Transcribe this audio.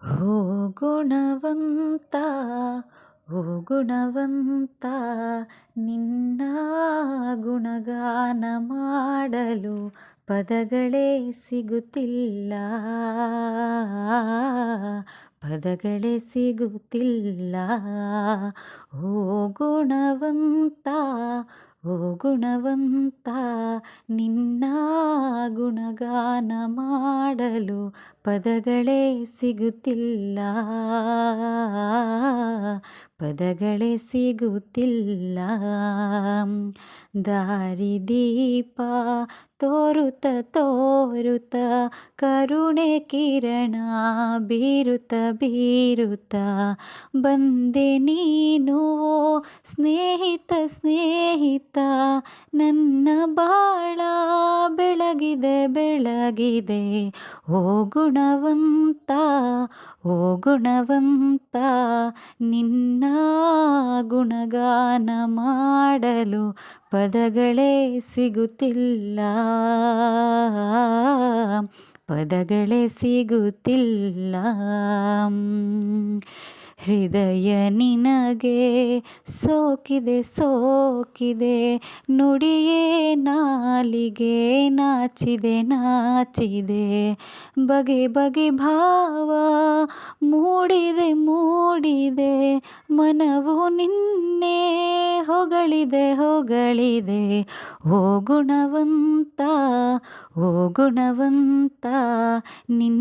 ಓ ಗುಣವಂತ ಓ ಗುಣವಂತ ನಿನ್ನ ಗುಣಗಾನ ಮಾಡಲು ಪದಗಳೇ ಸಿಗುತ್ತಿಲ್ಲ ಪದಗಳೇ ಸಿಗುತ್ತಿಲ್ಲ ಓ ಗುಣವಂತ ಓ ಗುಣವಂತ ನಿನ್ನ ಗುಣಗಾನ ಮಾಡಲು ಪದಗಳೇ ಸಿಗುತ್ತಿಲ್ಲ ಪದಗಳೇ ಸಿಗುತ್ತಿಲ್ಲ ದಾರಿದೀಪ ತೋರುತ್ತ ತೋರುತ್ತ ಕರುಣೆ ಕಿರಣ ಬೀರುತ್ತ ಬೀರುತ್ತ ಬಂದೆ ನೀನು ಓ ಸ್ನೇಹಿತ ಸ್ನೇಹಿತ ನನ್ನ ಬಾಳ ಬೆಳಗಿದೆ ಬೆಳಗಿದೆ ಓ ಗುಣವಂತ ಓ ಗುಣವಂತ ನಿನ್ನ ಗುಣಗಾನ ಮಾಡಲು ಪದಗಳೇ ಸಿಗುತ್ತಿಲ್ಲ ಪದಗಳೇ ಸಿಗುತ್ತಿಲ್ಲ ಹೃದಯ ನಿನಗೆ ಸೋಕಿದೆ ಸೋಕಿದೆ ನುಡಿಯೇ ನಾಲಿಗೆ ನಾಚಿದೆ ನಾಚಿದೆ ಬಗೆ ಬಗೆ ಭಾವ ಮೂಡಿದೆ ಮೂಡಿದೆ ಮನವು ನಿನ್ನೆ ಹೊಗಳಿದೆ ಹೊಗಳಿದೆ ಓ ಗುಣವಂತ ಓ ಗುಣವಂತ ನಿನ್ನ